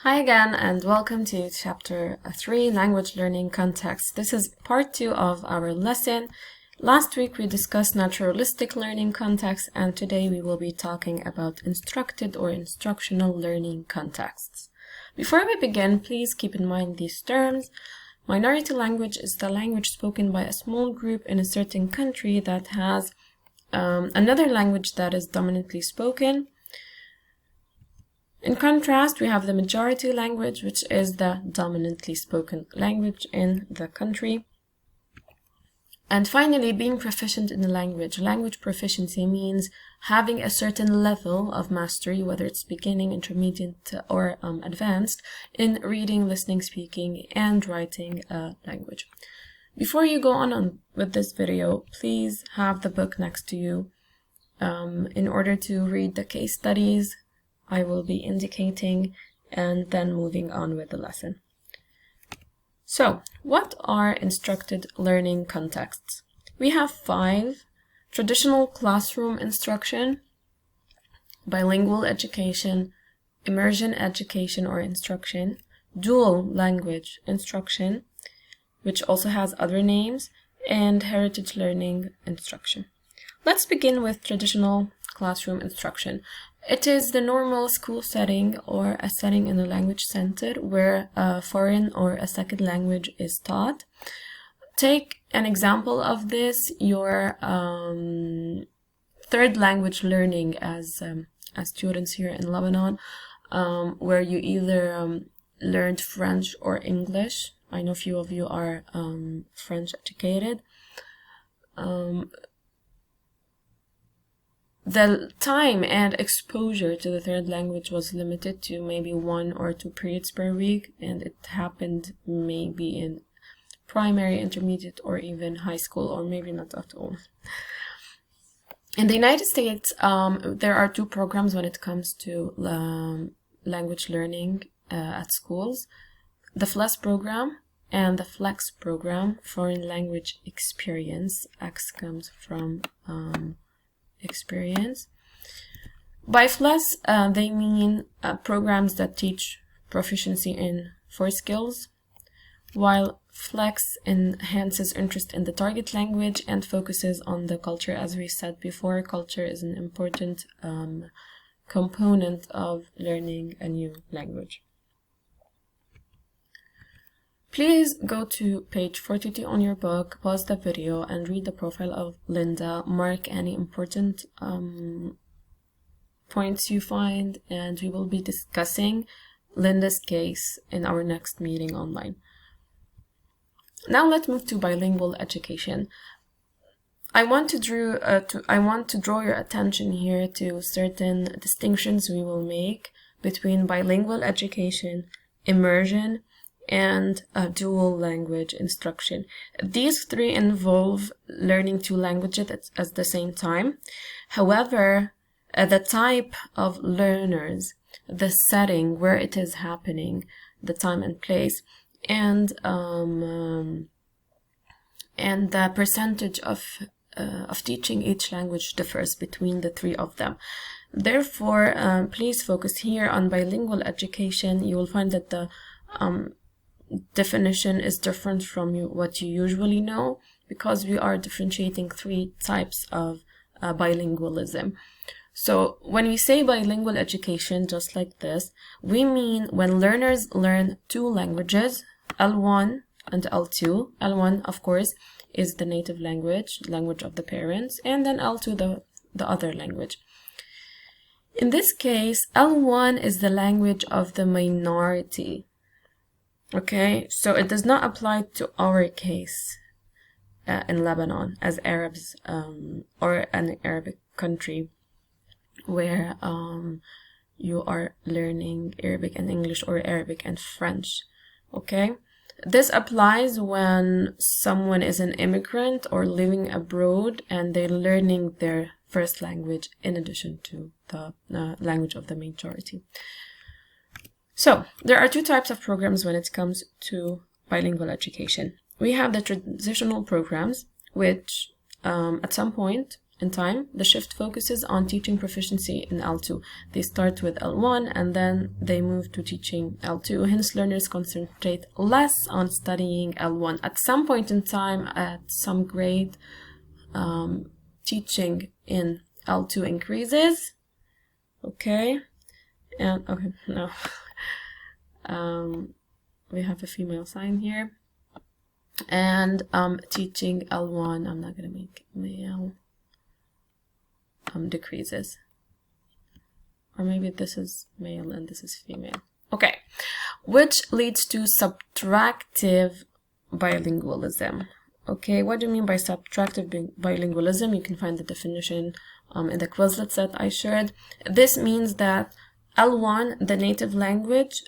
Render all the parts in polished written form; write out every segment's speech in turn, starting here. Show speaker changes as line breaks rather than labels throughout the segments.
Hi again, and welcome to Chapter 3, Language Learning Context. This is part 2 of our lesson. Last week we discussed naturalistic learning context, and today we will be talking about instructed or instructional learning contexts. Before we begin, please keep in mind these terms. Minority language is the language spoken by a small group in a certain country that has another language that is dominantly spoken. In contrast, we have the majority language, which is the dominantly spoken language in the country. And finally, being proficient in the language. Language proficiency means having a certain level of mastery, whether it's beginning, intermediate, or advanced, in reading, listening, speaking, and writing a language. Before you go on with this video, please have the book next to you in order to read the case studies I will be indicating, and then moving on with the lesson. So, what are instructed learning contexts? We have 5: traditional classroom instruction, bilingual education, immersion education or instruction, dual language instruction, which also has other names, and heritage learning instruction. Let's begin with traditional classroom instruction. It is the normal school setting or a setting in a language center where a foreign or a second language is taught. Take an example of this, your third language learning as students here in Lebanon, where you either learned French or English. I know few of you are French educated. The time and exposure to the third language was limited to maybe 1 or 2 periods per week, and it happened maybe in primary, intermediate, or even high school, or maybe not at all. In the United States, there are 2 programs when it comes to language learning at schools: the FLES program and the FLEX program, Foreign Language Experience. X comes from experience. By FLES, they mean programs that teach proficiency in 4 skills, while FLEX enhances interest in the target language and focuses on the culture. As we said before, culture is an important component of learning a new language. Please go to page 42 on your book, pause the video, and read the profile of Linda. Mark any important points you find, and we will be discussing Linda's case in our next meeting online. Now let's move to bilingual education. I want to draw your attention here to certain distinctions we will make between bilingual education, immersion, and dual language instruction. These 3 involve learning 2 languages at the same time. However, the type of learners, the setting where it is happening, the time and place, and the percentage of teaching each language differs between the 3 of them. Therefore, please focus here on bilingual education. You will find that the definition is different from what you usually know, because we are differentiating 3 types of bilingualism. So when we say bilingual education, just like this, we mean when learners learn 2 languages, L1 and L2. L1, of course, is the native language of the parents, and then L2 the other language. In this case, L1 is the language of the minority. Okay, so it does not apply to our case in Lebanon as Arabs or an Arabic country where you are learning Arabic and English or Arabic and French. Okay, this applies when someone is an immigrant or living abroad and they're learning their first language in addition to the language of the majority. So, there are 2 types of programs when it comes to bilingual education. We have the traditional programs, which at some point in time, the shift focuses on teaching proficiency in L2. They start with L1 and then they move to teaching L2. Hence, learners concentrate less on studying L1. At some point in time, at some grade, teaching in L2 increases. Okay, and okay, no. We have a female sign here. And teaching L1, I'm not going to make male, decreases. Or maybe this is male and this is female. Okay, which leads to subtractive bilingualism. Okay, what do you mean by subtractive bilingualism? You can find the definition in the Quizlet that I shared. This means that L1, the native language,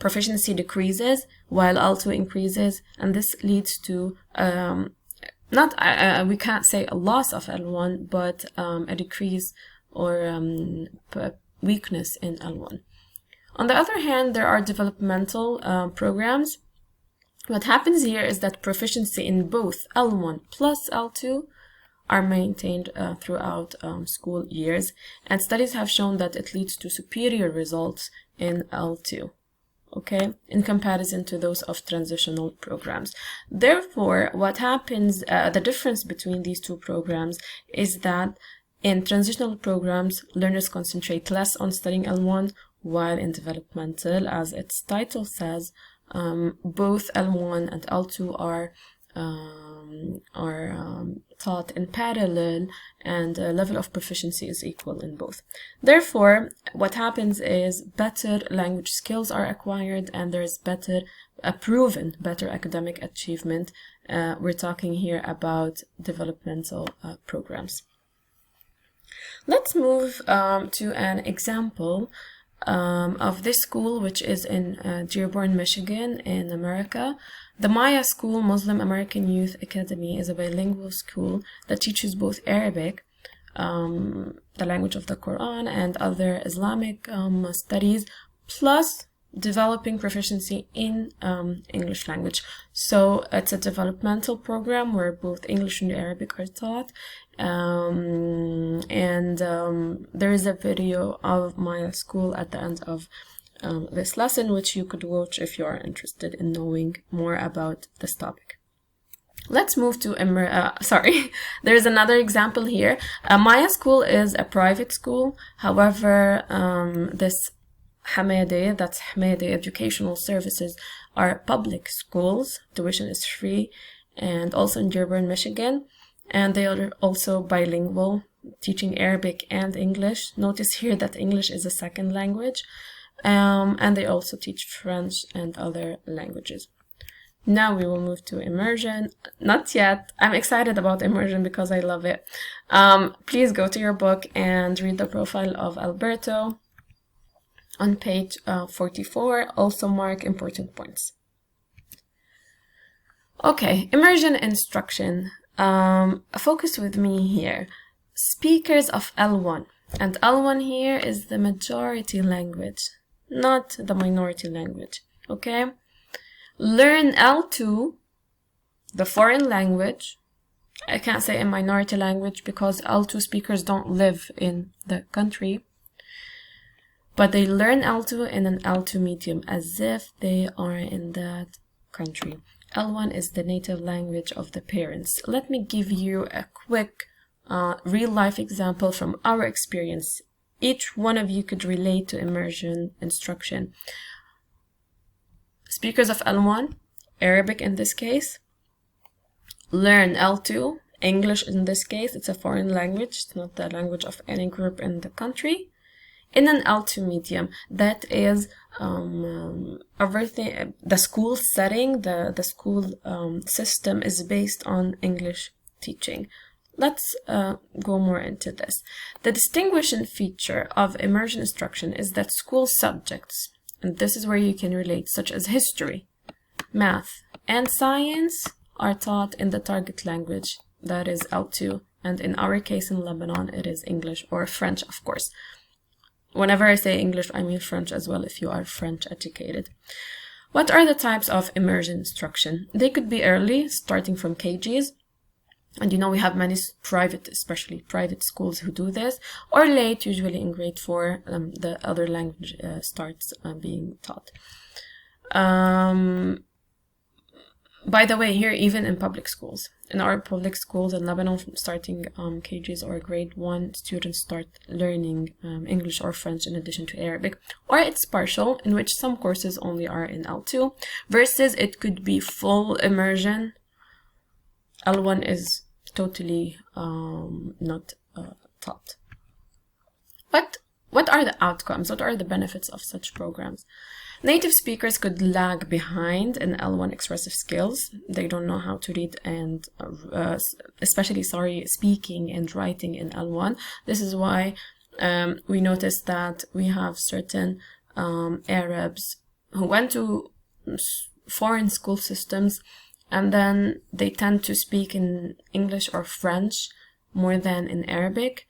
proficiency decreases while L2 increases, and this leads to we can't say a loss of L1, but a decrease or weakness in L1. On the other hand, there are developmental programs. What happens here is that proficiency in both L1 plus L2 are maintained throughout school years, and studies have shown that it leads to superior results in L2, okay, in comparison to those of transitional programs. Therefore, what happens, the difference between these two programs is that in transitional programs, learners concentrate less on studying L1, while in developmental, as its title says, both L1 and L2 are taught in parallel, and level of proficiency is equal in both. Therefore, what happens is better language skills are acquired, and there's proven better academic achievement. We're talking here about developmental programs. Let's move to an example of this school, which is in Dearborn, Michigan, in America. The Maya School, Muslim American Youth Academy, is a bilingual school that teaches both Arabic, the language of the Quran, and other Islamic studies, plus developing proficiency in English language. So it's a developmental program where both English and Arabic are taught. There is a video of Maya School at the end of this lesson, which you could watch if you are interested in knowing more about this topic. Let's move to there's another example here. Maya School is a private school. However, this Hamadi, that's Hamadi Educational Services, are public schools. Tuition is free, and also in Dearborn, Michigan. And they are also bilingual, teaching Arabic and English. Notice here that English is a second language. And they also teach French and other languages. Now we will move to Immersion. Not yet. I'm excited about Immersion because I love it. Please go to your book and read the profile of Alberto on page 44. Also mark important points. Okay, Immersion instruction. Focus with me here. Speakers of L1. And L1 here is the majority language, not the minority language, okay? Learn L2, the foreign language. I can't say a minority language because L2 speakers don't live in the country. But they learn L2 in an L2 medium as if they are in that country. L1 is the native language of the parents. Let me give you a quick real-life example from our experience. Each one of you could relate to Immersion instruction. Speakers of L1, Arabic in this case, learn L2, English in this case. It's a foreign language. It's not the language of any group in the country. In an L2 medium, that is everything. The school setting, the school system is based on English teaching. Let's go more into this. The distinguishing feature of Immersion instruction is that school subjects, and this is where you can relate, such as history, math, and science, are taught in the target language, that is L2, and in our case in Lebanon, it is English or French, of course. Whenever I say English, I mean French as well if you are French educated. What are the types of Immersion instruction? They could be early, starting from KGs. And you know, we have many private, especially private schools who do this. Or late, usually in grade 4, the other language starts being taught. By the way, here, even in public schools, in our public schools in Lebanon, starting KGs or grade 1, students start learning English or French in addition to Arabic. Or it's partial, in which some courses only are in L2, versus it could be full immersion. L1 is totally not taught. But what are the outcomes? What are the benefits of such programs? Native speakers could lag behind in L1 expressive skills. They don't know how to read and especially, speaking and writing in L1. This is why we noticed that we have certain Arabs who went to foreign school systems, and then they tend to speak in English or French more than in Arabic.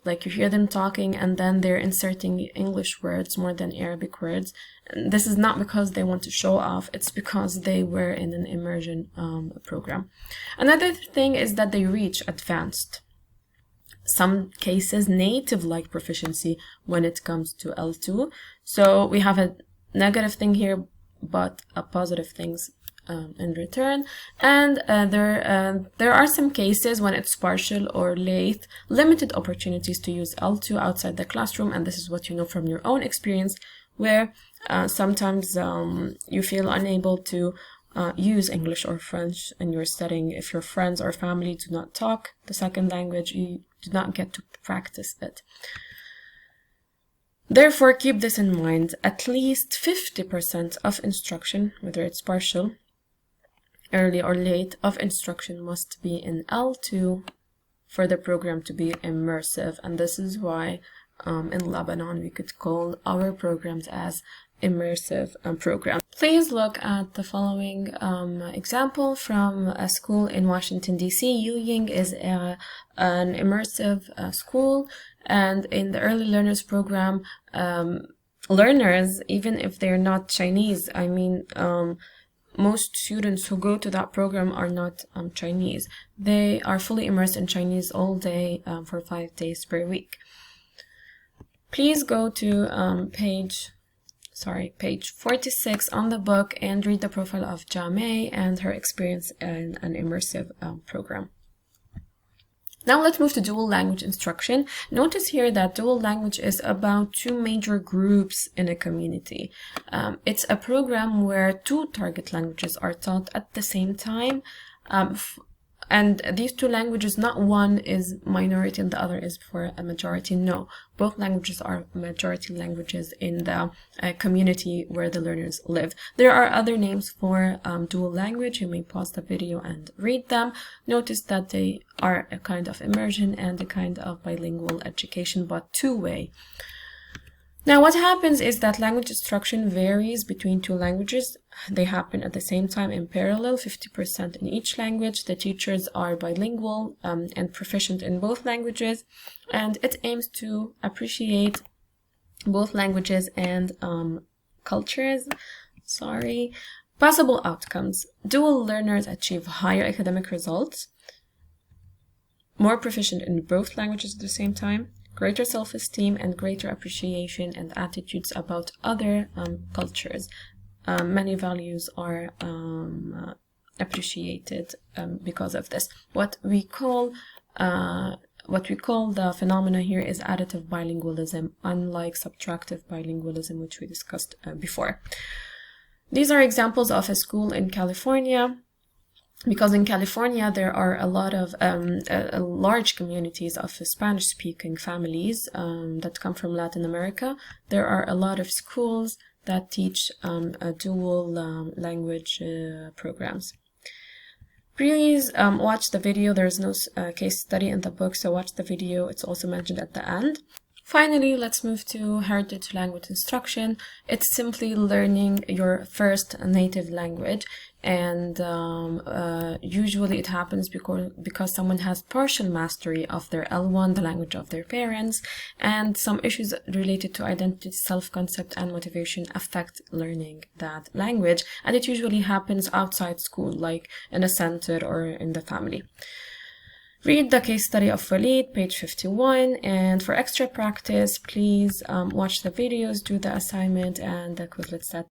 Like, you hear them talking and then they're inserting English words more than Arabic words. And this is not because they want to show off, it's because they were in an immersion program. Another thing is that they reach advanced. Some cases, native-like proficiency when it comes to L2. So we have a negative thing here, but a positive things in return. And there are some cases when it's partial or late, limited opportunities to use L2 outside the classroom, and this is what you know from your own experience, where sometimes you feel unable to use English or French in your setting. If your friends or family do not talk the second language, you do not get to practice it. Therefore, keep this in mind. At least 50% of instruction, whether it's partial, early or late, of instruction must be in L2 for the program to be immersive. And this is why in Lebanon we could call our programs as immersive programs. Please look at the following example from a school in Washington, D.C. Yuying is an immersive school, and in the early learners program, learners, even if they're not Chinese, I mean, most students who go to that program are not Chinese. They are fully immersed in Chinese all day for 5 days per week. Please go to page 46 on the book and read the profile of Jamei and her experience in an immersive program. Now let's move to dual language instruction. Notice here that dual language is about 2 major groups in a community. It's a program where 2 target languages are taught at the same time. And these 2 languages, not one is minority and the other is for a majority. No, both languages are majority languages in the community where the learners live. There are other names for dual language. You may pause the video and read them. Notice that they are a kind of immersion and a kind of bilingual education, but 2-way. Now, what happens is that language instruction varies between 2 languages. They happen at the same time in parallel, 50% in each language. The teachers are bilingual and proficient in both languages, and it aims to appreciate both languages and cultures. Possible outcomes. Dual learners achieve higher academic results, more proficient in both languages at the same time, greater self-esteem and greater appreciation and attitudes about other cultures. Many values are appreciated because of this. What we call the phenomena here is additive bilingualism, unlike subtractive bilingualism, which we discussed before. These are examples of a school in California. Because in California there are a lot of large communities of Spanish-speaking families that come from Latin America. There are a lot of schools that teach dual language programs. Please watch the video. There's no case study in the book, so watch the video. It's also mentioned at the end. Finally, let's move to heritage language instruction. It's simply learning your first native language, and usually it happens because someone has partial mastery of their L1, the language of their parents, and some issues related to identity, self-concept, and motivation affect learning that language, and it usually happens outside school, like in a center or in the family. Read the case study of Walid, page 51, and for extra practice, please watch the videos, do the assignment and the Quizlet set.